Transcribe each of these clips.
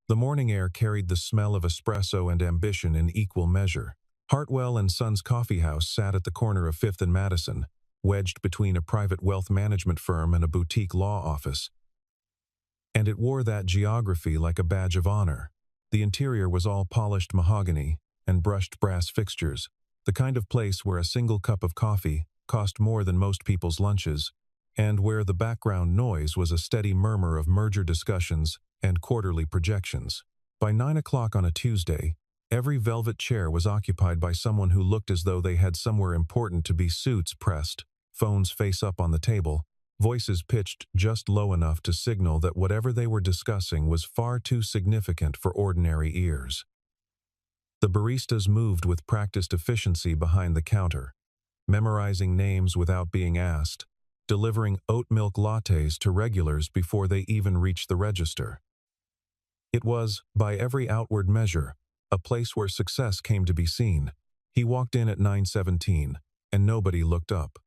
The morning air carried the smell of espresso and ambition in equal measure. Hartwell and Sons Coffee House sat at the corner of 5th and Madison, wedged between a private wealth management firm and a boutique law office. And it wore that geography like a badge of honor. The interior was all polished mahogany and brushed brass fixtures, the kind of place where a single cup of coffee cost more than most people's lunches, and where the background noise was a steady murmur of merger discussions and quarterly projections. By 9 o'clock on a Tuesday, every velvet chair was occupied by someone who looked as though they had somewhere important to be. Suits pressed, phones face up on the table, voices pitched just low enough to signal that whatever they were discussing was far too significant for ordinary ears. The baristas moved with practiced efficiency behind the counter, memorizing names without being asked, delivering oat milk lattes to regulars before they even reached the register. It was, by every outward measure, a place where success came to be seen. He walked in at 9:17, and nobody looked up.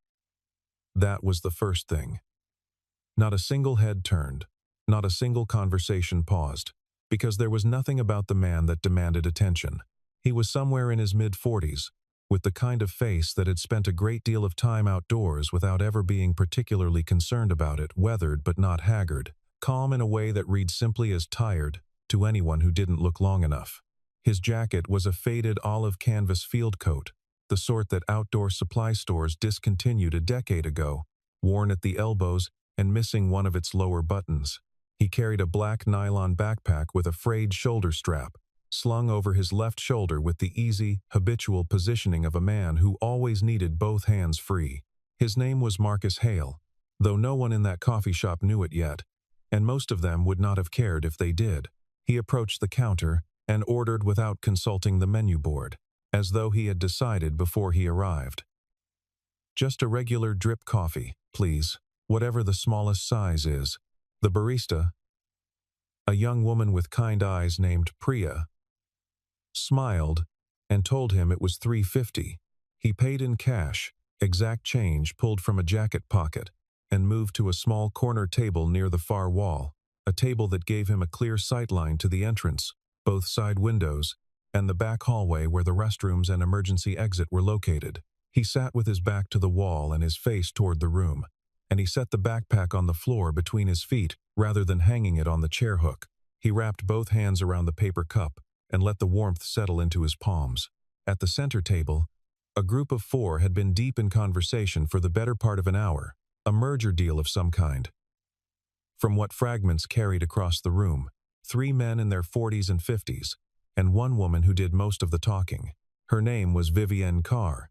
That was the first thing. Not a single head turned, not a single conversation paused, because there was nothing about the man that demanded attention. He was somewhere in his mid-40s, with the kind of face that had spent a great deal of time outdoors without ever being particularly concerned about it, weathered but not haggard, calm in a way that read simply as tired to anyone who didn't look long enough. His jacket was a faded olive canvas field coat, the sort that outdoor supply stores discontinued a decade ago, worn at the elbows and missing one of its lower buttons. He carried a black nylon backpack with a frayed shoulder strap, slung over his left shoulder with the easy, habitual positioning of a man who always needed both hands free. His name was Marcus Hale, though no one in that coffee shop knew it yet, and most of them would not have cared if they did. He approached the counter and ordered without consulting the menu board, as though he had decided before he arrived. "Just a regular drip coffee, please, whatever the smallest size is." The barista, a young woman with kind eyes named Priya, smiled and told him it was $3.50. He paid in cash, exact change pulled from a jacket pocket, and moved to a small corner table near the far wall, a table that gave him a clear sightline to the entrance, both side windows, and the back hallway where the restrooms and emergency exit were located. He sat with his back to the wall and his face toward the room, and he set the backpack on the floor between his feet rather than hanging it on the chair hook. He wrapped both hands around the paper cup and let the warmth settle into his palms. At the center table, a group of 4 had been deep in conversation for the better part of an hour, a merger deal of some kind. From what fragments carried across the room, 3 men in their 40s and 50s, and 1 woman who did most of the talking. Her name was Vivienne Carr,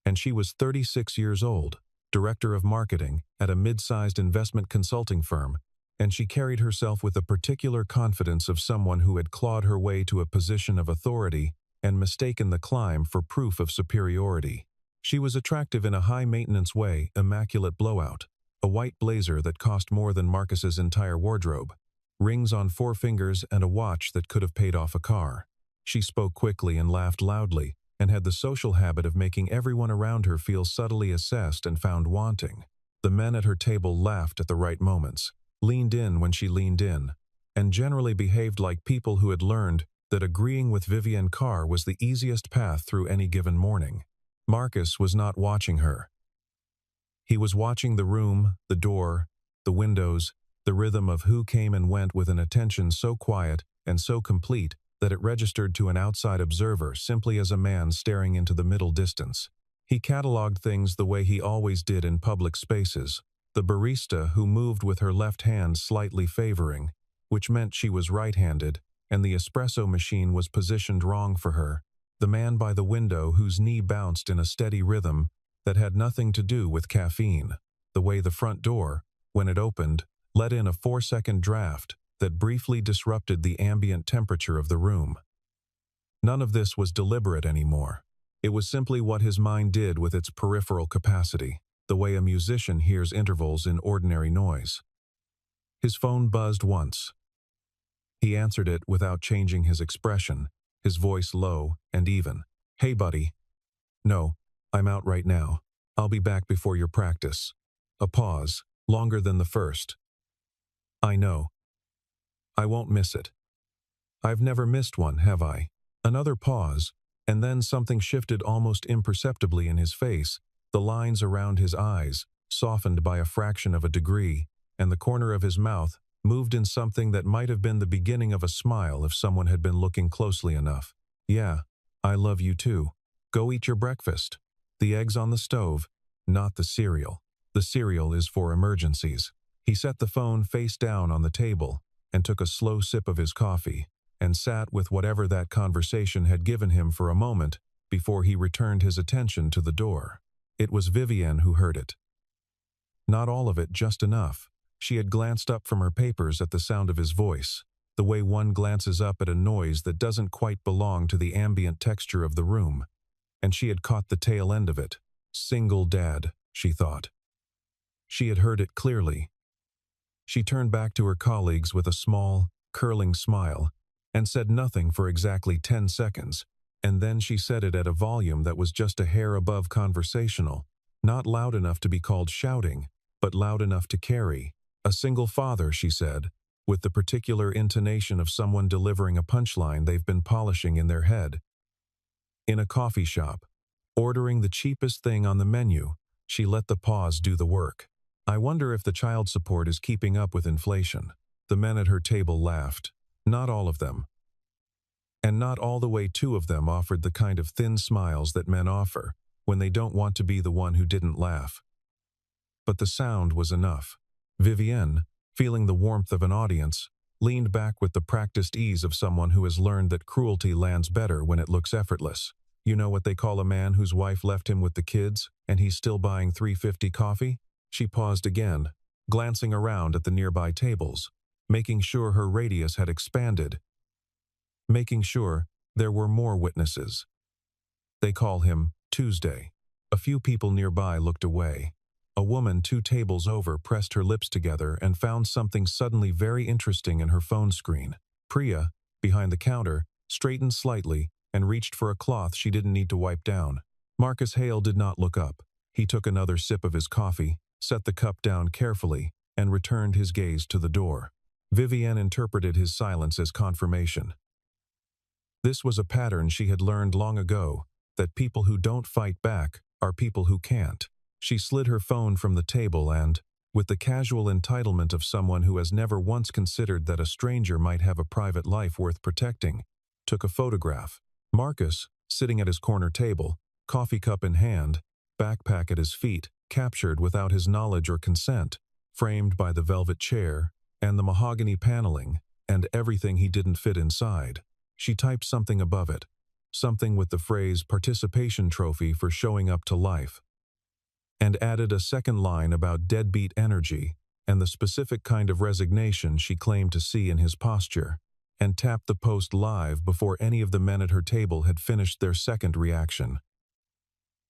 and she was 36 years old, director of marketing at a mid-sized investment consulting firm, and she carried herself with the particular confidence of someone who had clawed her way to a position of authority and mistaken the climb for proof of superiority. She was attractive in a high-maintenance way, immaculate blowout, a white blazer that cost more than Marcus's entire wardrobe, rings on 4 fingers, and a watch that could have paid off a car. She spoke quickly and laughed loudly, and had the social habit of making everyone around her feel subtly assessed and found wanting. The men at her table laughed at the right moments, leaned in when she leaned in, and generally behaved like people who had learned that agreeing with Vivienne Carr was the easiest path through any given morning. Marcus was not watching her. He was watching the room, the door, the windows, the rhythm of who came and went with an attention so quiet and so complete that it registered to an outside observer simply as a man staring into the middle distance. He catalogued things the way he always did in public spaces. The barista who moved with her left hand slightly favoring, which meant she was right-handed, and the espresso machine was positioned wrong for her. The man by the window whose knee bounced in a steady rhythm that had nothing to do with caffeine. The way the front door, when it opened, let in a 4-second draft that briefly disrupted the ambient temperature of the room. None of this was deliberate anymore. It was simply what his mind did with its peripheral capacity, the way a musician hears intervals in ordinary noise. His phone buzzed once. He answered it without changing his expression, his voice low and even. "Hey, buddy. No, I'm out right now. I'll be back before your practice." A pause, longer than the first. "I know. I won't miss it." I've never missed one, have I? Another pause, and then something shifted almost imperceptibly in his face. The lines around his eyes softened by a fraction of a degree, and the corner of his mouth moved in something that might have been the beginning of a smile if someone had been looking closely enough. Yeah, I love you too. Go eat your breakfast. The egg's on the stove, not the cereal. The cereal is for emergencies. He set the phone face down on the table and took a slow sip of his coffee and sat with whatever that conversation had given him for a moment before he returned his attention to the door. It was Vivienne who heard it. Not all of it, just enough. She had glanced up from her papers at the sound of his voice, the way one glances up at a noise that doesn't quite belong to the ambient texture of the room. And she had caught the tail end of it. Single dad, she thought. She had heard it clearly. She turned back to her colleagues with a small, curling smile and said nothing for exactly 10 seconds, and then she said it at a volume that was just a hair above conversational, not loud enough to be called shouting, but loud enough to carry. A single father, she said, with the particular intonation of someone delivering a punchline they've been polishing in their head. In a coffee shop, ordering the cheapest thing on the menu, she let the pause do the work. I wonder if the child support is keeping up with inflation. The men at her table laughed. Not all of them. And not all the way. Two of them offered the kind of thin smiles that men offer when they don't want to be the one who didn't laugh. But the sound was enough. Vivienne, feeling the warmth of an audience, leaned back with the practiced ease of someone who has learned that cruelty lands better when it looks effortless. You know what they call a man whose wife left him with the kids, and he's still buying $3.50 coffee? She paused again, glancing around at the nearby tables, making sure her radius had expanded, making sure there were more witnesses. They call him Tuesday. A few people nearby looked away. A woman 2 tables over pressed her lips together and found something suddenly very interesting in her phone screen. Priya, behind the counter, straightened slightly and reached for a cloth she didn't need to wipe down. Marcus Hale did not look up. He took another sip of his coffee, set the cup down carefully, and returned his gaze to the door. Vivienne interpreted his silence as confirmation. This was a pattern she had learned long ago, that people who don't fight back are people who can't. She slid her phone from the table and, with the casual entitlement of someone who has never once considered that a stranger might have a private life worth protecting, took a photograph. Marcus, sitting at his corner table, coffee cup in hand, backpack at his feet, captured without his knowledge or consent, framed by the velvet chair and the mahogany paneling and everything he didn't fit inside. She typed something above it, something with the phrase participation trophy for showing up to life, and added a second line about deadbeat energy and the specific kind of resignation she claimed to see in his posture, and tapped the post live before any of the men at her table had finished their second reaction.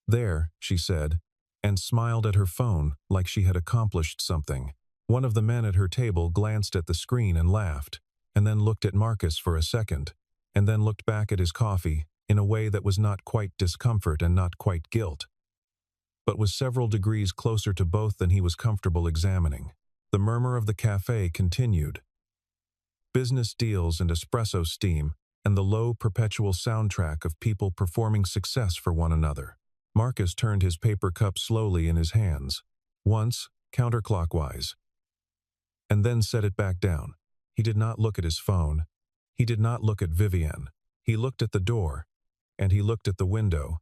There, she said, and smiled at her phone like she had accomplished something. One of the men at her table glanced at the screen and laughed, and then looked at Marcus for a second, and then looked back at his coffee in a way that was not quite discomfort and not quite guilt, but was several degrees closer to both than he was comfortable examining. The murmur of the café continued. Business deals and espresso steam, and the low perpetual soundtrack of people performing success for one another. Marcus turned his paper cup slowly in his hands, once counterclockwise, and then set it back down. He did not look at his phone. He did not look at Vivienne. He looked at the door, and he looked at the window,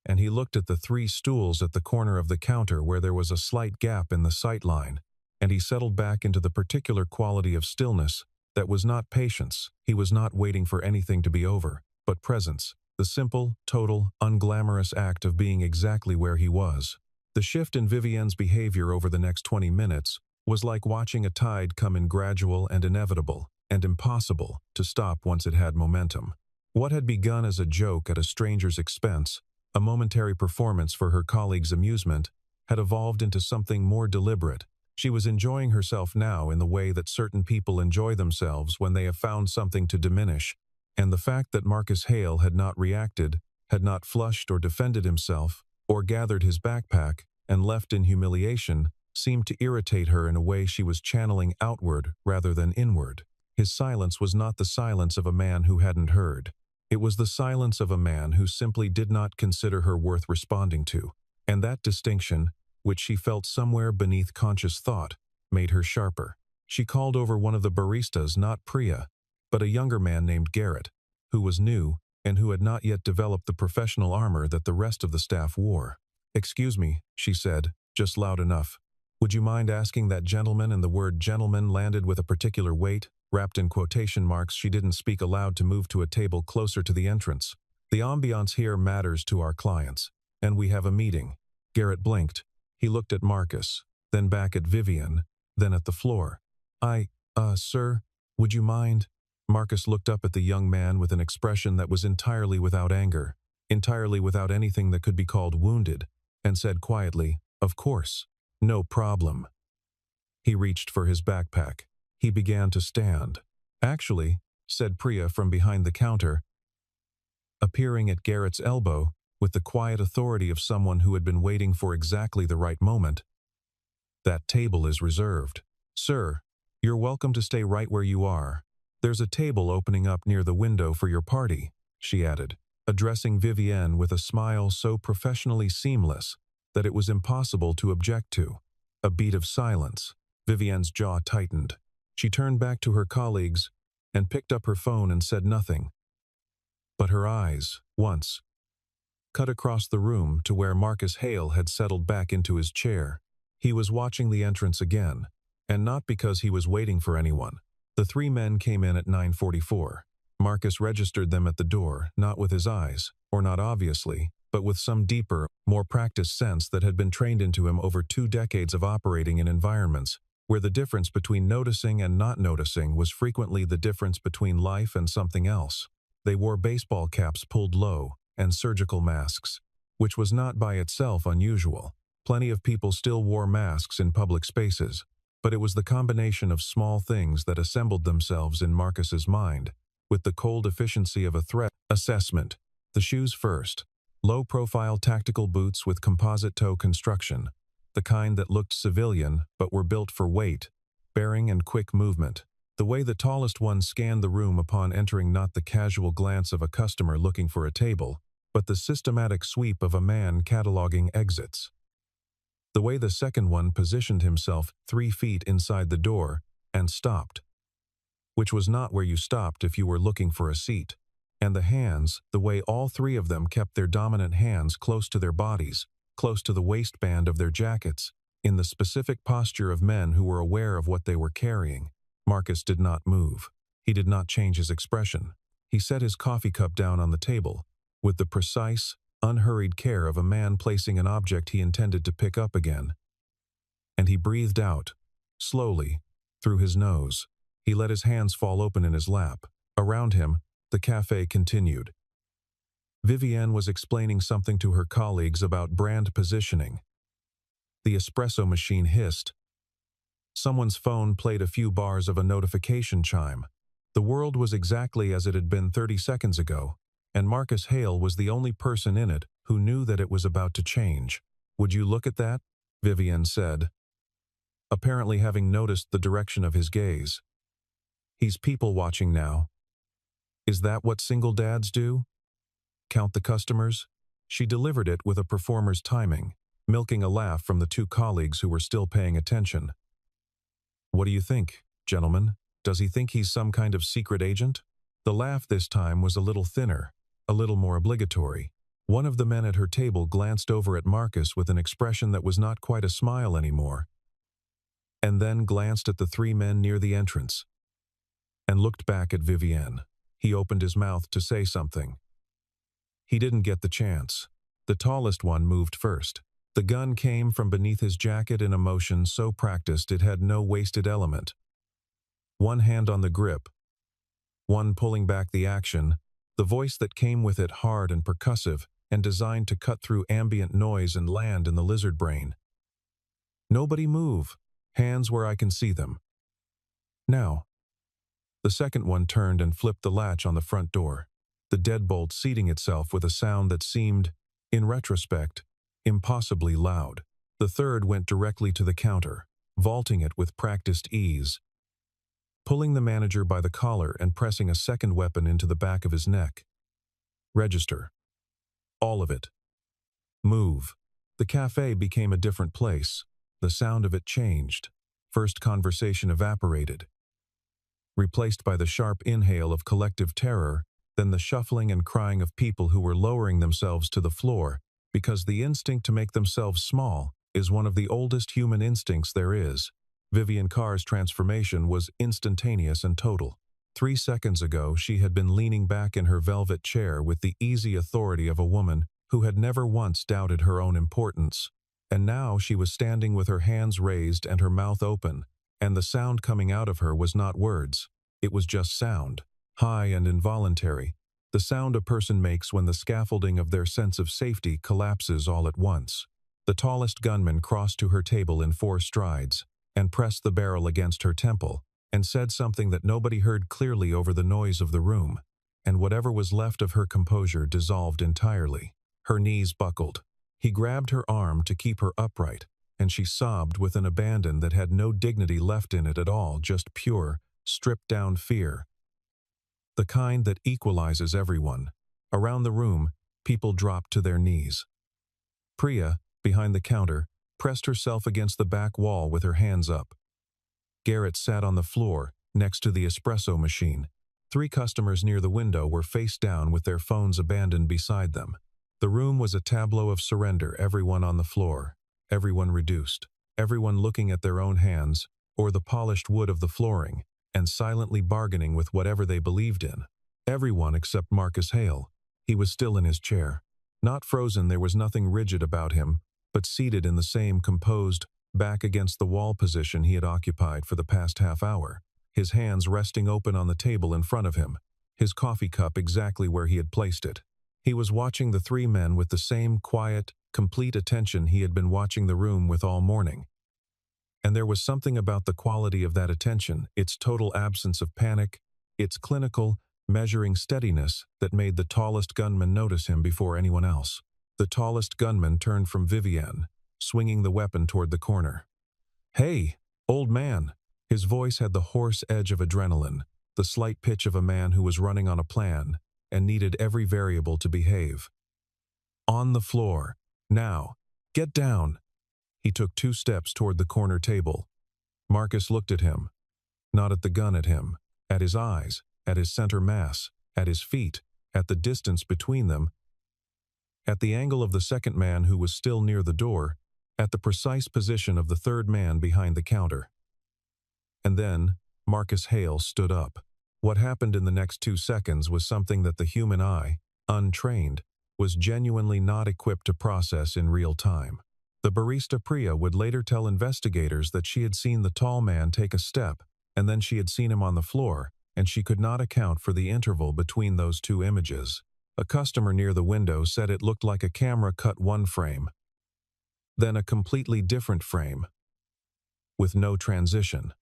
and he looked at the 3 stools at the corner of the counter where there was a slight gap in the sight line, and he settled back into the particular quality of stillness that was not patience. He was not waiting for anything to be over, but presence, the simple, total, unglamorous act of being exactly where he was. The shift in Vivienne's behavior over the next 20 minutes was like watching a tide come in, gradual and inevitable, and impossible to stop once it had momentum. What had begun as a joke at a stranger's expense, a momentary performance for her colleagues' amusement, had evolved into something more deliberate. She was enjoying herself now in the way that certain people enjoy themselves when they have found something to diminish, and the fact that Marcus Hale had not reacted, had not flushed or defended himself, or gathered his backpack and left in humiliation, seemed to irritate her in a way she was channeling outward rather than inward. His silence was not the silence of a man who hadn't heard. It was the silence of a man who simply did not consider her worth responding to. And that distinction, which she felt somewhere beneath conscious thought, made her sharper. She called over one of the baristas, not Priya, but a younger man named Garrett, who was new and who had not yet developed the professional armor that the rest of the staff wore. "Excuse me," she said, just loud enough. "Would you mind asking that gentleman?" And the word gentleman landed with a particular weight, wrapped in quotation marks. She didn't speak aloud to move to a table closer to the entrance. "The ambiance here matters to our clients, and we have a meeting." Garrett blinked. He looked at Marcus, then back at Vivian, then at the floor. Sir, would you mind?" Marcus looked up at the young man with an expression that was entirely without anger, entirely without anything that could be called wounded, and said quietly, "Of course. No problem." He reached for his backpack. He began to stand. "Actually," said Priya from behind the counter, appearing at Garrett's elbow, with the quiet authority of someone who had been waiting for exactly the right moment, "that table is reserved. Sir, you're welcome to stay right where you are. There's a table opening up near the window for your party," she added, addressing Vivienne with a smile so professionally seamless that it was impossible to object to. A beat of silence. Vivienne's jaw tightened. She turned back to her colleagues and picked up her phone and said nothing. But her eyes, once, cut across the room to where Marcus Hale had settled back into his chair. He was watching the entrance again, and not because he was waiting for anyone. The three men came in at 9:44. Marcus registered them at the door, not with his eyes, or not obviously, but with some deeper, more practiced sense that had been trained into him over 2 decades of operating in environments where the difference between noticing and not noticing was frequently the difference between life and something else. They wore baseball caps pulled low and surgical masks, which was not by itself unusual. Plenty of people still wore masks in public spaces, but it was the combination of small things that assembled themselves in Marcus's mind, with the cold efficiency of a threat assessment. The shoes first. Low-profile tactical boots with composite toe construction, the kind that looked civilian but were built for weight, bearing and quick movement. The way the tallest one scanned the room upon entering, not the casual glance of a customer looking for a table, but the systematic sweep of a man cataloging exits. The way the second one positioned himself 3 feet inside the door and stopped, which was not where you stopped if you were looking for a seat. And the hands, the way all 3 of them kept their dominant hands close to their bodies, close to the waistband of their jackets, in the specific posture of men who were aware of what they were carrying. Marcus did not move. He did not change his expression. He set his coffee cup down on the table, with the precise, unhurried care of a man placing an object he intended to pick up again. And he breathed out, slowly, through his nose. He let his hands fall open in his lap. Around him, the café continued. Vivienne was explaining something to her colleagues about brand positioning. The espresso machine hissed. Someone's phone played a few bars of a notification chime. The world was exactly as it had been 30 seconds ago, and Marcus Hale was the only person in it who knew that it was about to change. "Would you look at that?" Vivienne said, apparently having noticed the direction of his gaze. "He's people-watching now. Is that what single dads do? Count the customers?" She delivered it with a performer's timing, milking a laugh from the 2 colleagues who were still paying attention. "What do you think, gentlemen? Does he think he's some kind of secret agent?" The laugh this time was a little thinner, a little more obligatory. One of the men at her table glanced over at Marcus with an expression that was not quite a smile anymore, and then glanced at the 3 men near the entrance, and looked back at Vivienne. He opened his mouth to say something. He didn't get the chance. The tallest one moved first. The gun came from beneath his jacket in a motion so practiced it had no wasted element. One hand on the grip, one pulling back the action, the voice that came with it hard and percussive and designed to cut through ambient noise and land in the lizard brain. "Nobody move. Hands where I can see them. Now." The second one turned and flipped the latch on the front door, the deadbolt seating itself with a sound that seemed, in retrospect, impossibly loud. The third went directly to the counter, vaulting it with practiced ease. pulling the manager by the collar and pressing a second weapon into the back of his neck. Register. All of it. Move. The cafe became a different place. The sound of it changed. First conversation evaporated, replaced by the sharp inhale of collective terror, then the shuffling and crying of people who were lowering themselves to the floor, because the instinct to make themselves small is one of the oldest human instincts there is. Vivian Carr's transformation was instantaneous and total. 3 seconds ago, she had been leaning back in her velvet chair with the easy authority of a woman who had never once doubted her own importance. And now she was standing with her hands raised and her mouth open, and the sound coming out of her was not words. It was just sound, high and involuntary, the sound a person makes when the scaffolding of their sense of safety collapses all at once. The tallest gunman crossed to her table in 4 strides, and pressed the barrel against her temple, and said something that nobody heard clearly over the noise of the room, and whatever was left of her composure dissolved entirely. Her knees buckled. He grabbed her arm to keep her upright, and she sobbed with an abandon that had no dignity left in it at all, just pure, stripped-down fear. The kind that equalizes everyone. Around the room, people dropped to their knees. Priya, behind the counter, pressed herself against the back wall with her hands up. Garrett sat on the floor, next to the espresso machine. 3 customers near the window were face down with their phones abandoned beside them. The room was a tableau of surrender, everyone on the floor, everyone reduced, everyone looking at their own hands, or the polished wood of the flooring, and silently bargaining with whatever they believed in. Everyone except Marcus Hale. He was still in his chair. Not frozen, there was nothing rigid about him, but seated in the same composed, back against the wall position he had occupied for the past half hour, his hands resting open on the table in front of him, his coffee cup exactly where he had placed it. He was watching the 3 men with the same quiet, complete attention he had been watching the room with all morning. And there was something about the quality of that attention, its total absence of panic, its clinical, measuring steadiness that made the tallest gunman notice him before anyone else. The tallest gunman turned from Vivian, swinging the weapon toward the corner. "Hey, old man!" His voice had the hoarse edge of adrenaline, the slight pitch of a man who was running on a plan and needed every variable to behave. "On the floor. Now. Get down." He took 2 steps toward the corner table. Marcus looked at him, not at the gun, at him, at his eyes, at his center mass, at his feet, at the distance between them, at the angle of the second man who was still near the door, at the precise position of the 3rd man behind the counter. And then Marcus Hale stood up. What happened in the next 2 seconds was something that the human eye, untrained, was genuinely not equipped to process in real time. The barista Priya would later tell investigators that she had seen the tall man take a step, and then she had seen him on the floor, and she could not account for the interval between those 2 images. A customer near the window said it looked like a camera cut 1 frame, then a completely different frame, with no transition.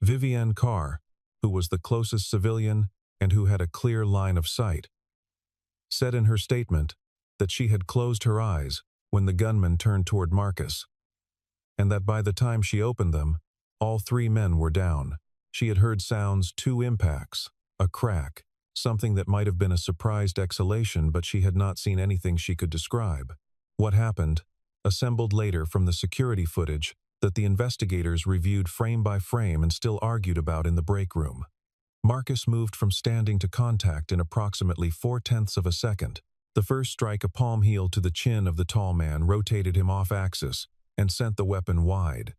Vivian Carr, who was the closest civilian and who had a clear line of sight, said in her statement that she had closed her eyes when the gunman turned toward Marcus, and that by the time she opened them, all 3 men were down. She had heard sounds, 2 impacts, a crack, something that might have been a surprised exhalation, but she had not seen anything she could describe. What happened, assembled later from the security footage that the investigators reviewed frame by frame and still argued about in the break room. Marcus moved from standing to contact in approximately 0.4 of a second. The first strike, a palm heel to the chin of the tall man, rotated him off axis and sent the weapon wide.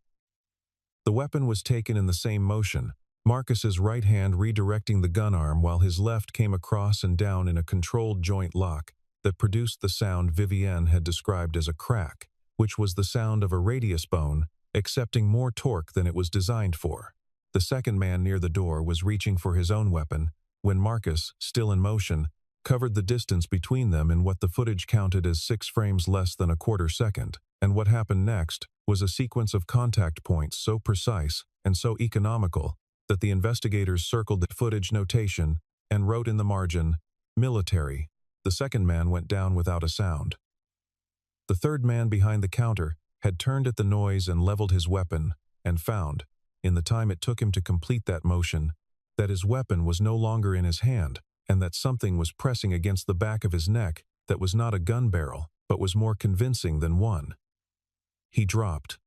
The weapon was taken in the same motion, Marcus's right hand redirecting the gun arm while his left came across and down in a controlled joint lock that produced the sound Vivienne had described as a crack, which was the sound of a radius bone accepting more torque than it was designed for. The second man near the door was reaching for his own weapon when Marcus, still in motion, covered the distance between them in what the footage counted as 6 frames less than a quarter second, and what happened next was a sequence of contact points so precise and so economical that the investigators circled the footage notation and wrote in the margin, "Military." The second man went down without a sound. The third man behind the counter had turned at the noise and leveled his weapon, and found, in the time it took him to complete that motion, that his weapon was no longer in his hand, and that something was pressing against the back of his neck that was not a gun barrel, but was more convincing than one. He dropped.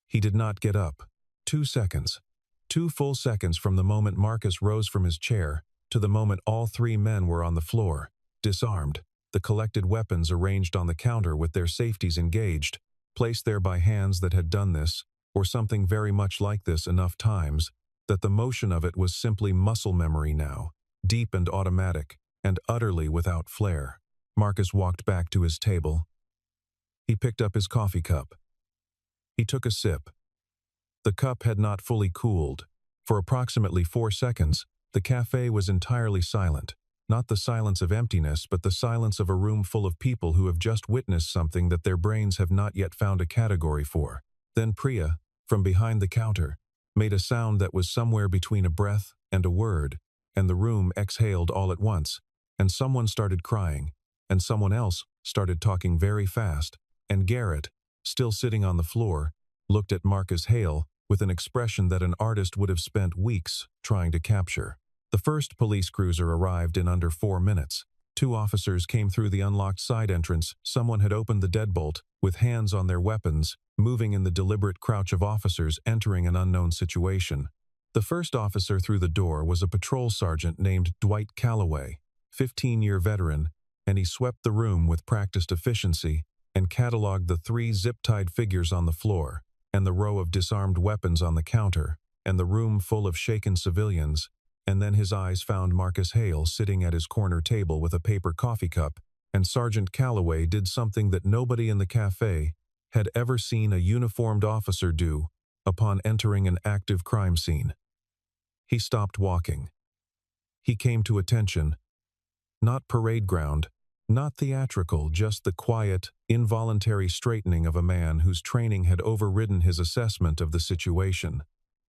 He did not get up. 2 seconds. 2 full seconds from the moment Marcus rose from his chair to the moment all 3 men were on the floor, disarmed, the collected weapons arranged on the counter with their safeties engaged, placed there by hands that had done this, or something very much like this enough times, that the motion of it was simply muscle memory now, deep and automatic, and utterly without flair. Marcus walked back to his table. He picked up his coffee cup. He took a sip. The cup had not fully cooled. For approximately 4 seconds, the cafe was entirely silent. Not the silence of emptiness, but the silence of a room full of people who have just witnessed something that their brains have not yet found a category for. Then Priya, from behind the counter, made a sound that was somewhere between a breath and a word, and the room exhaled all at once, and someone started crying, and someone else started talking very fast, and Garrett, still sitting on the floor, looked at Marcus Hale with an expression that an artist would have spent weeks trying to capture. The first police cruiser arrived in under 4 minutes. 2 officers came through the unlocked side entrance. Someone had opened the deadbolt, with hands on their weapons, moving in the deliberate crouch of officers entering an unknown situation. The first officer through the door was a patrol sergeant named Dwight Calloway, 15-year veteran, and he swept the room with practiced efficiency and cataloged the 3 zip-tied figures on the floor, and the row of disarmed weapons on the counter, and the room full of shaken civilians, and then his eyes found Marcus Hale sitting at his corner table with a paper coffee cup, and Sergeant Calloway did something that nobody in the cafe had ever seen a uniformed officer do upon entering an active crime scene. He stopped walking. He came to attention. Not parade ground, not theatrical, just the quiet, involuntary straightening of a man whose training had overridden his assessment of the situation,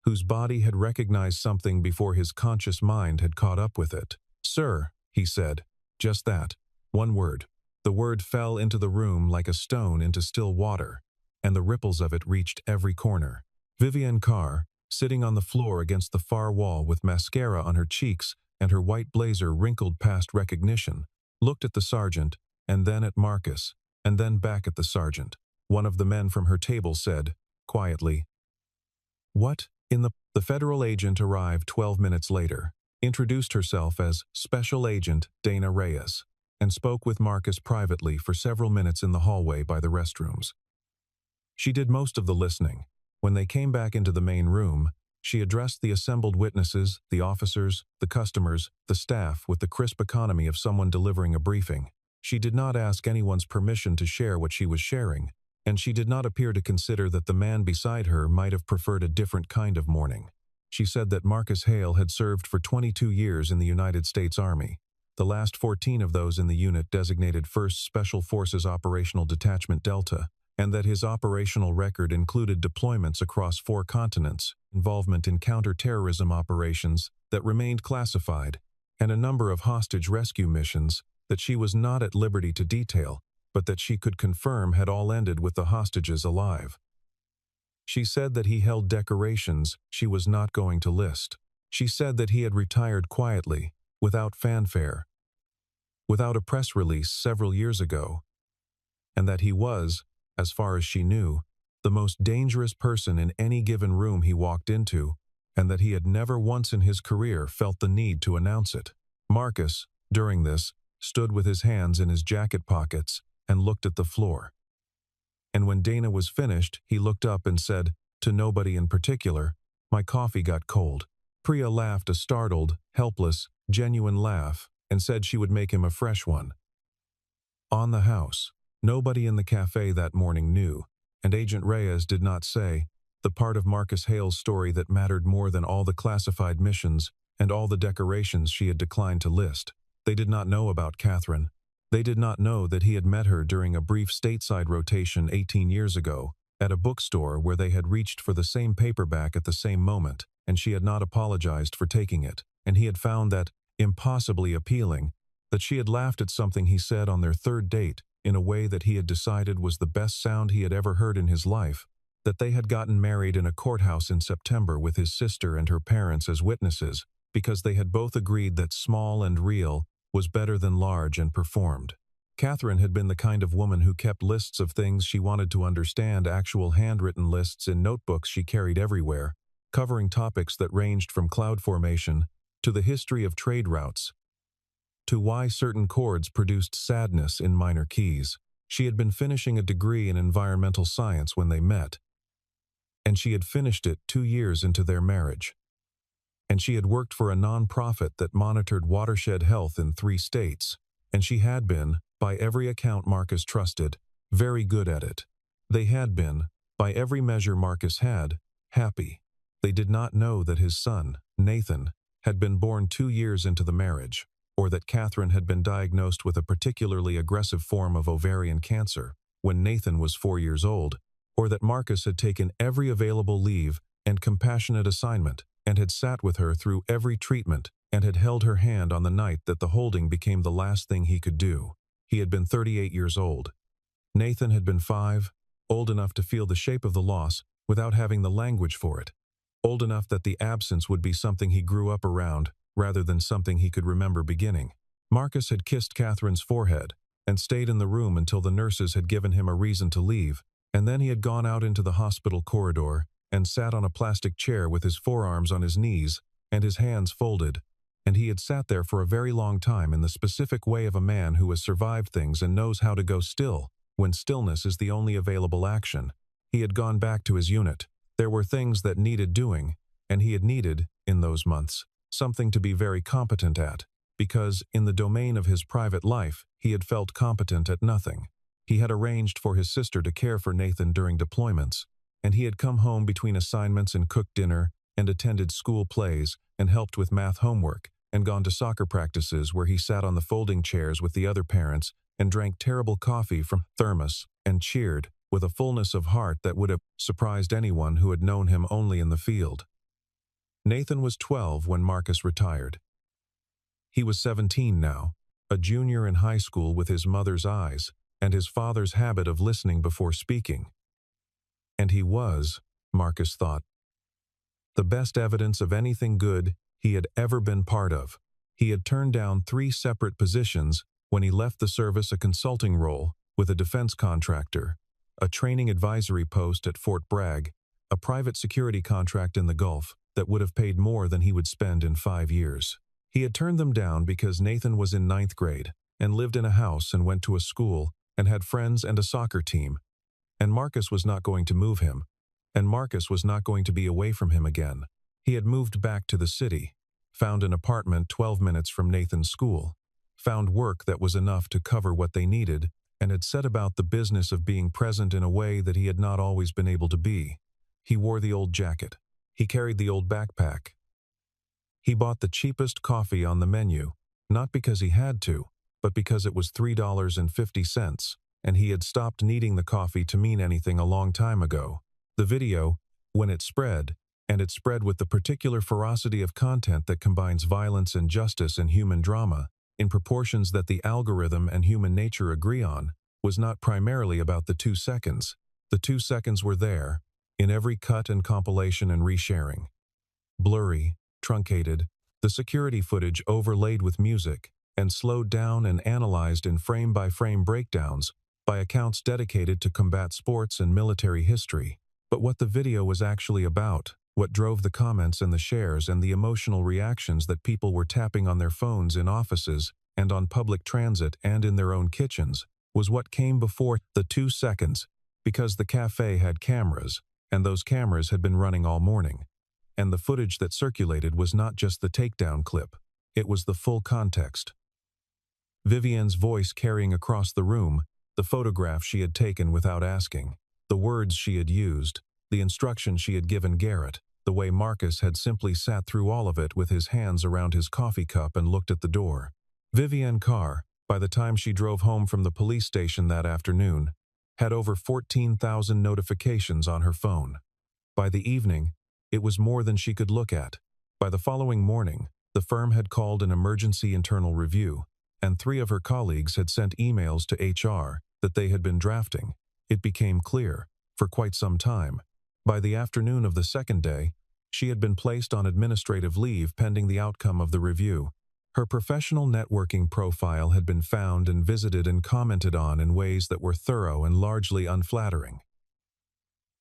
whose body had recognized something before his conscious mind had caught up with it. "Sir," he said. Just that. One word. The word fell into the room like a stone into still water, and the ripples of it reached every corner. Vivienne Carr, sitting on the floor against the far wall with mascara on her cheeks and her white blazer wrinkled past recognition, looked at the sergeant, and then at Marcus, and then back at the sergeant. One of the men from her table said, quietly, "What in the..." The federal agent arrived 12 minutes later, introduced herself as Special Agent Dana Reyes, and spoke with Marcus privately for several minutes in the hallway by the restrooms. She did most of the listening. When they came back into the main room, she addressed the assembled witnesses, the officers, the customers, the staff with the crisp economy of someone delivering a briefing. She did not ask anyone's permission to share what she was sharing, and she did not appear to consider that the man beside her might have preferred a different kind of mourning. She said that Marcus Hale had served for 22 years in the United States Army, the last 14 of those in the unit designated 1st Special Forces Operational Detachment Delta, and that his operational record included deployments across 4 continents, involvement in counter-terrorism operations that remained classified, and a number of hostage rescue missions that she was not at liberty to detail, but that she could confirm had all ended with the hostages alive. She said that he held decorations she was not going to list. She said that he had retired quietly, without fanfare, without a press release several years ago, and that he was, as far as she knew, the most dangerous person in any given room he walked into, and that he had never once in his career felt the need to announce it. Marcus, during this, stood with his hands in his jacket pockets and looked at the floor. And when Dana was finished, he looked up and said, to nobody in particular, "My coffee got cold." Priya laughed a startled, helpless, genuine laugh and said she would make him a fresh one. On the house. Nobody in the cafe that morning knew, and Agent Reyes did not say, the part of Marcus Hale's story that mattered more than all the classified missions and all the decorations she had declined to list. They did not know about Catherine. They did not know that he had met her during a brief stateside rotation 18 years ago, at a bookstore where they had reached for the same paperback at the same moment, and she had not apologized for taking it, and he had found that impossibly appealing, that she had laughed at something he said on their 3rd date, in a way that he had decided was the best sound he had ever heard in his life, that they had gotten married in a courthouse in September with his sister and her parents as witnesses, because they had both agreed that small and real was better than large and performed. Catherine had been the kind of woman who kept lists of things she wanted to understand, actual handwritten lists in notebooks she carried everywhere, covering topics that ranged from cloud formation to the history of trade routes, to why certain chords produced sadness in minor keys. She had been finishing a degree in environmental science when they met, and she had finished it 2 years into their marriage. And she had worked for a non-profit that monitored watershed health in 3 states, and she had been, by every account Marcus trusted, very good at it. They had been, by every measure Marcus had, happy. They did not know that his son, Nathan, had been born 2 years into the marriage, or that Catherine had been diagnosed with a particularly aggressive form of ovarian cancer when Nathan was 4 years old, or that Marcus had taken every available leave and compassionate assignment and had sat with her through every treatment and had held her hand on the night that the holding became the last thing he could do. He had been 38 years old. Nathan had been 5, old enough to feel the shape of the loss without having the language for it, old enough that the absence would be something he grew up around rather than something he could remember beginning. Marcus had kissed Catherine's forehead and stayed in the room until the nurses had given him a reason to leave, and then he had gone out into the hospital corridor and sat on a plastic chair with his forearms on his knees and his hands folded, and he had sat there for a very long time in the specific way of a man who has survived things and knows how to go still, when stillness is the only available action. He had gone back to his unit. There were things that needed doing, and he had needed, in those months, something to be very competent at, because, in the domain of his private life, he had felt competent at nothing. He had arranged for his sister to care for Nathan during deployments, and he had come home between assignments and cooked dinner and attended school plays and helped with math homework and gone to soccer practices where he sat on the folding chairs with the other parents and drank terrible coffee from thermos and cheered with a fullness of heart that would have surprised anyone who had known him only in the field. Nathan was 12 when Marcus retired. He was 17 now, a junior in high school with his mother's eyes and his father's habit of listening before speaking. And he was, Marcus thought, the best evidence of anything good he had ever been part of. He had turned down 3 separate positions when he left the service: a consulting role with a defense contractor, a training advisory post at Fort Bragg, a private security contract in the Gulf that would have paid more than he would spend in 5 years. He had turned them down because Nathan was in 9th grade and lived in a house and went to a school and had friends and a soccer team, and Marcus was not going to move him, and Marcus was not going to be away from him again. He had moved back to the city, found an apartment 12 minutes from Nathan's school, found work that was enough to cover what they needed, and had set about the business of being present in a way that he had not always been able to be. He wore the old jacket. He carried the old backpack. He bought the cheapest coffee on the menu, not because he had to, but because it was $3.50, and he had stopped needing the coffee to mean anything a long time ago. The video, when it spread, and it spread with the particular ferocity of content that combines violence and justice and human drama, in proportions that the algorithm and human nature agree on, was not primarily about the 2 seconds. The 2 seconds were there, in every cut and compilation and resharing. Blurry, truncated, the security footage overlaid with music, and slowed down and analyzed in frame-by-frame breakdowns by accounts dedicated to combat sports and military history. But what the video was actually about, what drove the comments and the shares and the emotional reactions that people were tapping on their phones in offices and on public transit and in their own kitchens, was what came before the 2 seconds, because the cafe had cameras, and those cameras had been running all morning. And the footage that circulated was not just the takedown clip, it was the full context. Vivian's voice carrying across the room, the photograph she had taken without asking, the words she had used, the instruction she had given Garrett, the way Marcus had simply sat through all of it with his hands around his coffee cup and looked at the door. Vivian Carr, by the time she drove home from the police station that afternoon, had over 14,000 notifications on her phone. By the evening, it was more than she could look at. By the following morning, the firm had called an emergency internal review, and 3 of her colleagues had sent emails to HR that they had been drafting. It became clear, for quite some time, By the afternoon of the second day, she had been placed on administrative leave pending the outcome of the review. Her professional networking profile had been found and visited and commented on in ways that were thorough and largely unflattering.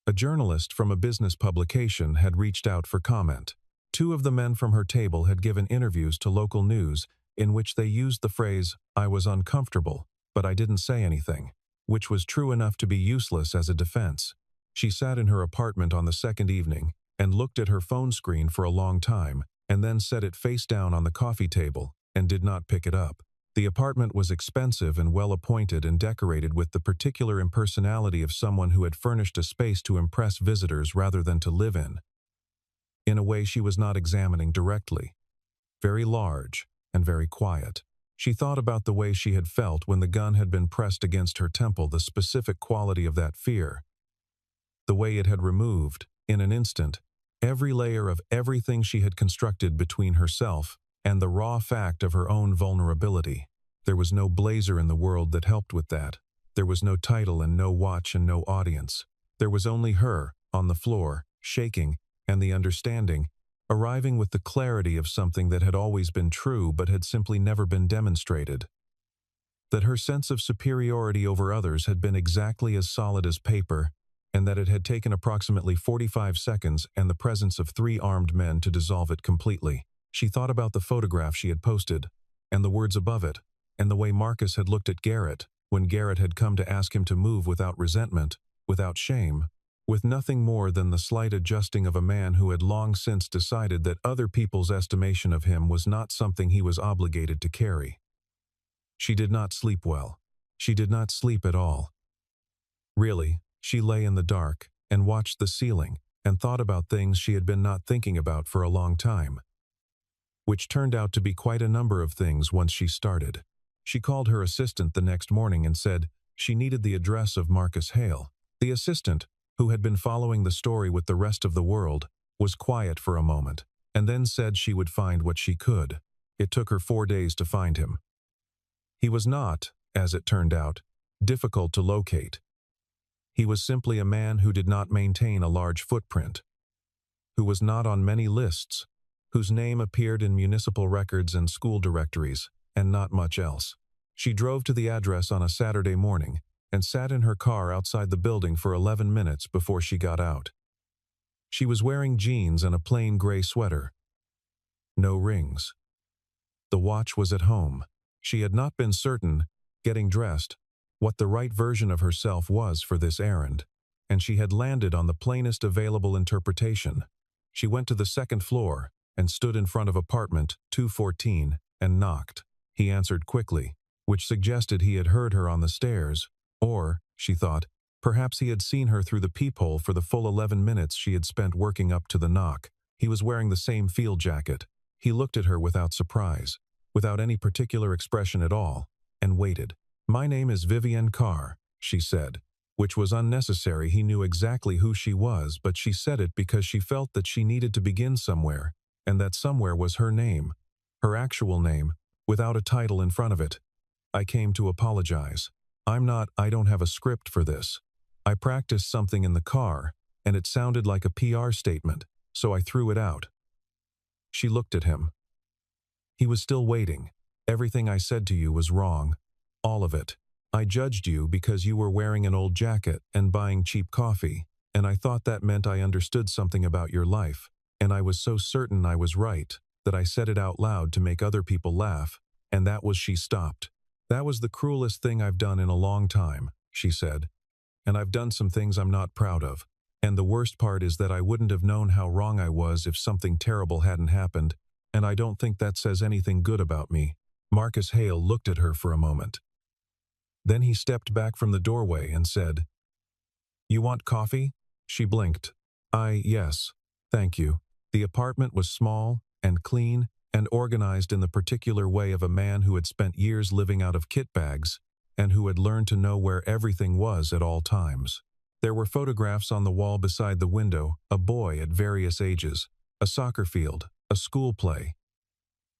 A journalist from a business publication had reached out for comment. Two of the men from her table had given interviews to local news in which they used the phrase, "I was uncomfortable, but I didn't say anything," which was true enough to be useless as a defense. She sat in her apartment on the second evening and looked at her phone screen for a long time, and then set it face down on the coffee table and did not pick it up. The apartment was expensive and well-appointed and decorated with the particular impersonality of someone who had furnished a space to impress visitors rather than to live in. In a way she was not examining directly. Very large and very quiet. She thought about the way she had felt when the gun had been pressed against her temple, the specific quality of that fear. The way it had removed, in an instant, every layer of everything she had constructed between herself and the raw fact of her own vulnerability. There was no blazer in the world that helped with that. There was no title and no watch and no audience. There was only her, on the floor, shaking, and the understanding, arriving with the clarity of something that had always been true but had simply never been demonstrated. That her sense of superiority over others had been exactly as solid as paper, and that it had taken approximately 45 seconds and the presence of 3 armed men to dissolve it completely. She thought about the photograph she had posted, and the words above it, and the way Marcus had looked at Garrett when Garrett had come to ask him to move without resentment, without shame, with nothing more than the slight adjusting of a man who had long since decided that other people's estimation of him was not something he was obligated to carry. She did not sleep well. She did not sleep at all. Really, she lay in the dark and watched the ceiling and thought about things she had been not thinking about for a long time, which turned out to be quite a number of things once she started. She called her assistant the next morning and said she needed the address of Marcus Hale. The assistant, who had been following the story with the rest of the world, was quiet for a moment, and then said she would find what she could. It took her 4 days to find him. He was not, as it turned out, difficult to locate. He was simply a man who did not maintain a large footprint, who was not on many lists, whose name appeared in municipal records and school directories, and not much else. She drove to the address on a Saturday morning and sat in her car outside the building for 11 minutes before she got out. She was wearing jeans and a plain gray sweater. No rings. The watch was at home. She had not been certain, getting dressed, what the right version of herself was for this errand, and she had landed on the plainest available interpretation. She went to the second floor and stood in front of apartment 214 and knocked. He answered quickly, which suggested he had heard her on the stairs, or, she thought, perhaps he had seen her through the peephole for the full 11 minutes she had spent working up to the knock. He was wearing the same field jacket. He looked at her without surprise, without any particular expression at all, and waited. "My name is Vivienne Carr," she said, which was unnecessary. He knew exactly who she was, but she said it because she felt that she needed to begin somewhere, and that somewhere was her name, her actual name, without a title in front of it. "I came to apologize. I don't have a script for this. I practiced something in the car, and it sounded like a PR statement, so I threw it out." She looked at him. He was still waiting. "Everything I said to you was wrong. All of it. I judged you because you were wearing an old jacket and buying cheap coffee, and I thought that meant I understood something about your life, and I was so certain I was right that I said it out loud to make other people laugh, and that was..." She stopped. "That was the cruelest thing I've done in a long time," she said, "and I've done some things I'm not proud of, and the worst part is that I wouldn't have known how wrong I was if something terrible hadn't happened, and I don't think that says anything good about me." Marcus Hale looked at her for a moment. Then he stepped back from the doorway and said, "You want coffee?" She blinked. Yes, thank you." The apartment was small and clean and organized in the particular way of a man who had spent years living out of kit bags and who had learned to know where everything was at all times. There were photographs on the wall beside the window, a boy at various ages, a soccer field, a school play.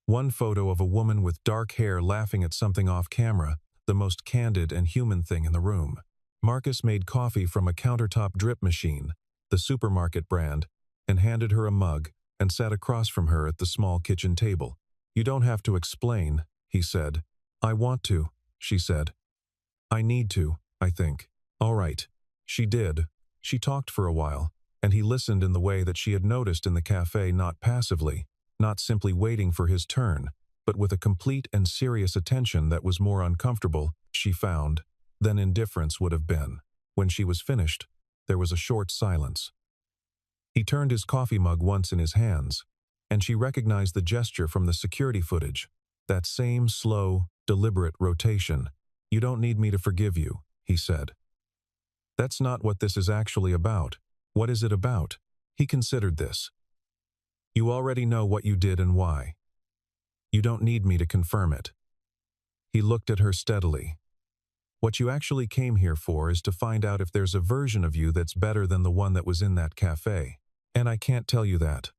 One photo of a woman with dark hair laughing at something off camera, the most candid and human thing in the room. Marcus made coffee from a countertop drip machine, the supermarket brand, and handed her a mug and sat across from her at the small kitchen table. "You don't have to explain," he said. "I want to," she said. "I need to, I think." "All right." She did. She talked for a while, and he listened in the way that she had noticed in the cafe, not passively, not simply waiting for his turn, but with a complete and serious attention that was more uncomfortable, she found, than indifference would have been. When she was finished, there was a short silence. He turned his coffee mug once in his hands, and she recognized the gesture from the security footage, that same slow, deliberate rotation. "You don't need me to forgive you," he said. "That's not what this is actually about." "What is it about?" He considered this. "You already know what you did and why. You don't need me to confirm it." He looked at her steadily. "What you actually came here for is to find out if there's a version of you that's better than the one that was in that cafe. And I can't tell you that.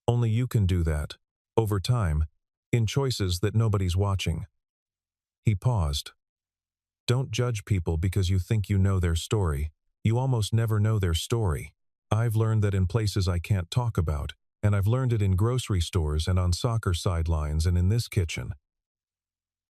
Only you can do that, over time, in choices that nobody's watching." He paused. "Don't judge people because you think you know their story. You almost never know their story. I've learned that in places I can't talk about, and I've learned it in grocery stores and on soccer sidelines and in this kitchen.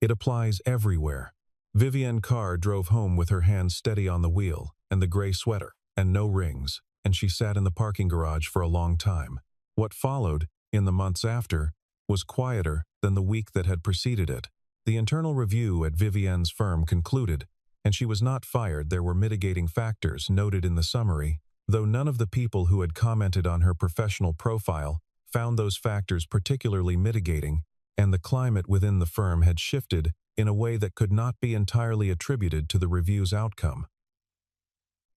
It applies everywhere." Vivienne Carr drove home with her hands steady on the wheel, and the gray sweater, and no rings, and she sat in the parking garage for a long time. What followed, in the months after, was quieter than the week that had preceded it. The internal review at Vivienne's firm concluded, and she was not fired. There were mitigating factors noted in the summary, though none of the people who had commented on her professional profile found those factors particularly mitigating, and the climate within the firm had shifted in a way that could not be entirely attributed to the review's outcome.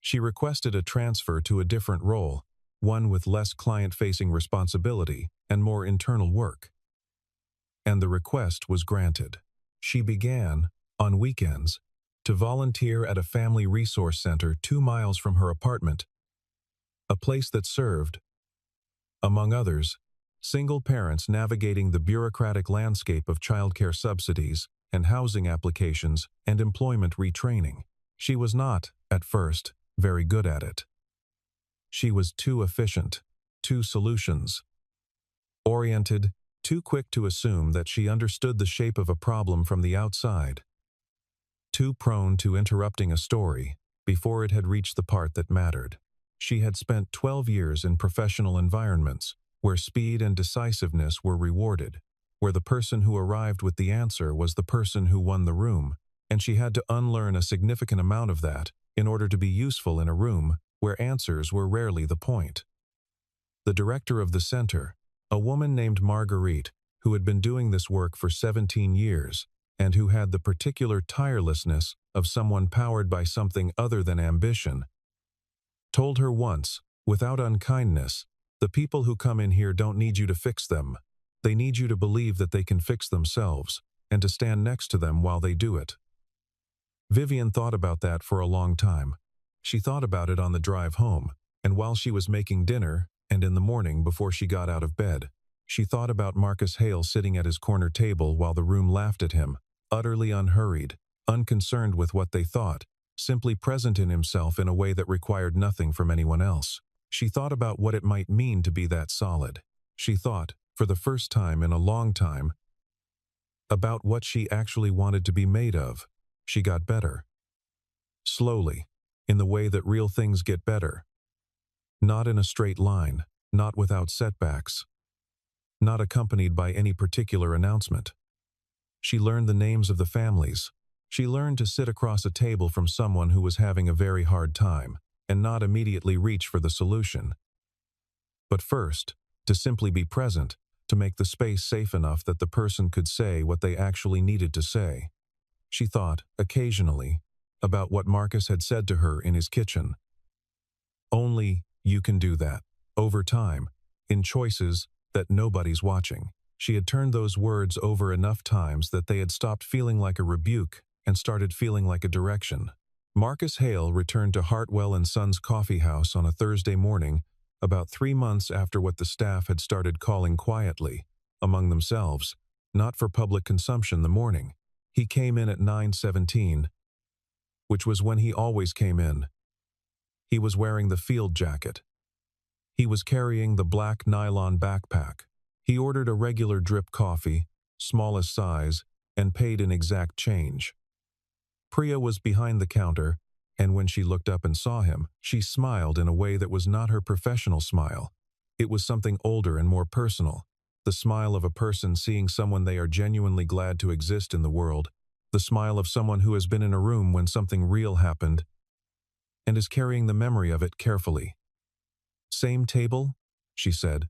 She requested a transfer to a different role, one with less client-facing responsibility and more internal work. And the request was granted. She began, on weekends, to volunteer at a family resource center 2 miles from her apartment, a place that served, among others, single parents navigating the bureaucratic landscape of childcare subsidies and housing applications and employment retraining. She was not, at first, very good at it. She was too efficient, too solutions-oriented, too quick to assume that she understood the shape of a problem from the outside, too prone to interrupting a story before it had reached the part that mattered. She had spent 12 years in professional environments where speed and decisiveness were rewarded, where the person who arrived with the answer was the person who won the room, and she had to unlearn a significant amount of that in order to be useful in a room where answers were rarely the point. The director of the center, a woman named Marguerite, who had been doing this work for 17 years, and who had the particular tirelessness of someone powered by something other than ambition, told her once, without unkindness, "The people who come in here don't need you to fix them. They need you to believe that they can fix themselves, and to stand next to them while they do it." Vivienne thought about that for a long time. She thought about it on the drive home, and while she was making dinner, and in the morning before she got out of bed. She thought about Marcus Hale sitting at his corner table while the room laughed at him, utterly unhurried, unconcerned with what they thought, simply present in himself in a way that required nothing from anyone else. She thought about what it might mean to be that solid. She thought, for the first time in a long time, about what she actually wanted to be made of. She got better. Slowly, in the way that real things get better. Not in a straight line, not without setbacks. Not accompanied by any particular announcement. She learned the names of the families. She learned to sit across a table from someone who was having a very hard time, and not immediately reach for the solution. But first, to simply be present, to make the space safe enough that the person could say what they actually needed to say. She thought, occasionally, about what Marcus had said to her in his kitchen. Only you can do that, over time, in choices that nobody's watching. She had turned those words over enough times that they had stopped feeling like a rebuke and started feeling like a direction. Marcus Hale returned to Hartwell and Sons Coffee House on a Thursday morning, about 3 months after what the staff had started calling quietly, among themselves, not for public consumption the morning. He came in at 9:17, which was when he always came in. He was wearing the field jacket. He was carrying the black nylon backpack. He ordered a regular drip coffee, smallest size, and paid in exact change. Priya was behind the counter, and when she looked up and saw him, she smiled in a way that was not her professional smile. It was something older and more personal, the smile of a person seeing someone they are genuinely glad to exist in the world, the smile of someone who has been in a room when something real happened and is carrying the memory of it carefully. "Same table?" she said.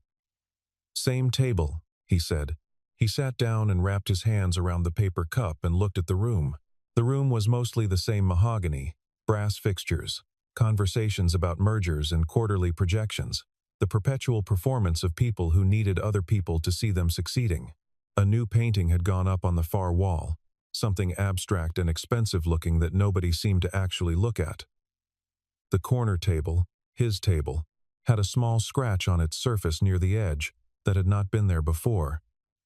"Same table," he said. He sat down and wrapped his hands around the paper cup and looked at the room. The room was mostly the same mahogany, brass fixtures, conversations about mergers and quarterly projections, the perpetual performance of people who needed other people to see them succeeding. A new painting had gone up on the far wall, something abstract and expensive-looking that nobody seemed to actually look at. The corner table, his table, had a small scratch on its surface near the edge that had not been there before,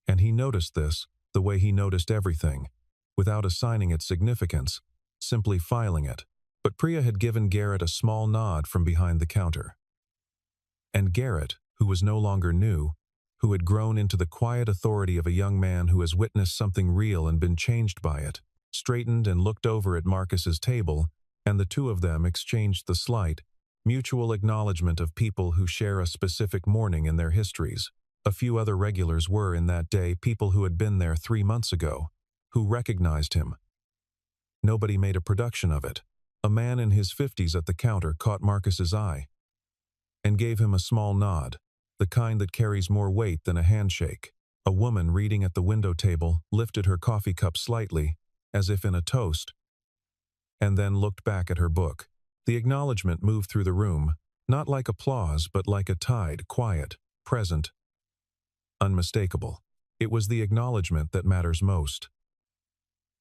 and he noticed this the way he noticed everything, without assigning it significance, simply filing it. But Priya had given Garrett a small nod from behind the counter. And Garrett, who was no longer new, who had grown into the quiet authority of a young man who has witnessed something real and been changed by it, straightened and looked over at Marcus's table, and the two of them exchanged the slight, mutual acknowledgement of people who share a specific morning in their histories. A few other regulars were in that day people who had been there 3 months ago, who recognized him. Nobody made a production of it. A man in his 50s at the counter caught Marcus's eye and gave him a small nod, the kind that carries more weight than a handshake. A woman reading at the window table lifted her coffee cup slightly, as if in a toast, and then looked back at her book. The acknowledgement moved through the room, not like applause but like a tide, quiet, present, unmistakable. It was the acknowledgement that matters most.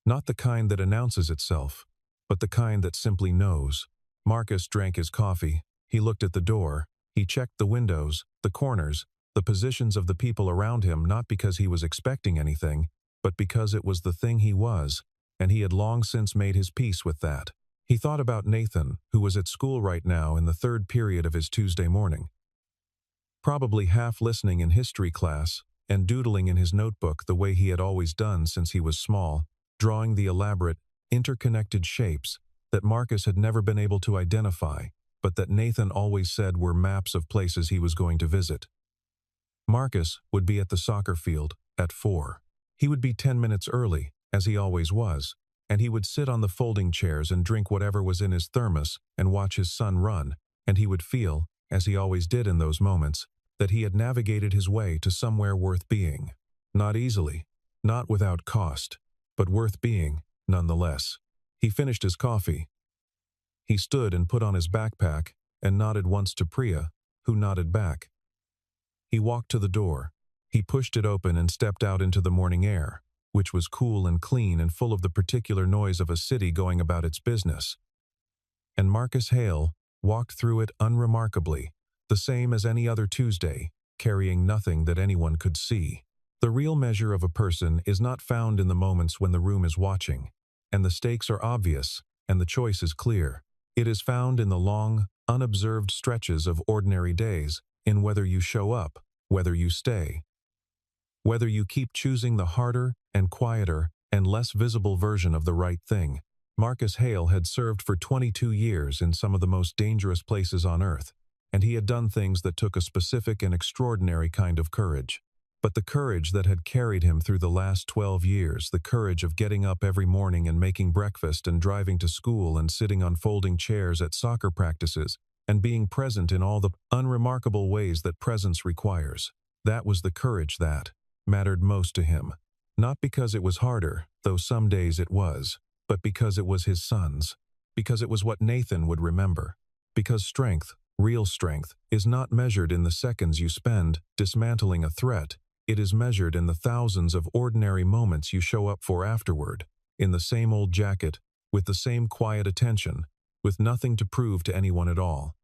Not the kind that announces itself, but the kind that simply knows. Marcus drank his coffee. He looked at the door. He checked the windows, the corners, the positions of the people around him, not because he was expecting anything, but because it was the thing he was, and he had long since made his peace with that. He thought about Nathan, who was at school right now in the 3rd period of his Tuesday morning, probably half listening in history class and doodling in his notebook the way he had always done since he was small, drawing the elaborate, interconnected shapes that Marcus had never been able to identify, but that Nathan always said were maps of places he was going to visit. Marcus would be at the soccer field at 4. He would be 10 minutes early, as he always was, and he would sit on the folding chairs and drink whatever was in his thermos and watch his son run, and he would feel, as he always did in those moments, that he had navigated his way to somewhere worth being. Not easily, not without cost, but worth being, nonetheless. He finished his coffee. He stood and put on his backpack and nodded once to Priya, who nodded back. He walked to the door. He pushed it open and stepped out into the morning air, which was cool and clean and full of the particular noise of a city going about its business. And Marcus Hale walked through it unremarkably, the same as any other Tuesday, carrying nothing that anyone could see. The real measure of a person is not found in the moments when the room is watching, and the stakes are obvious, and the choice is clear. It is found in the long, unobserved stretches of ordinary days, in whether you show up, whether you stay, whether you keep choosing the harder and quieter and less visible version of the right thing. Marcus Hale had served for 22 years in some of the most dangerous places on earth, and he had done things that took a specific and extraordinary kind of courage. But the courage that had carried him through the last 12 years, the courage of getting up every morning and making breakfast and driving to school and sitting on folding chairs at soccer practices and being present in all the unremarkable ways that presence requires, that was the courage that mattered most to him. Not because it was harder, though some days it was, but because it was his son's, because it was what Nathan would remember. Because strength, real strength, is not measured in the seconds you spend dismantling a threat. It is measured in the thousands of ordinary moments you show up for afterward, in the same old jacket, with the same quiet attention, with nothing to prove to anyone at all.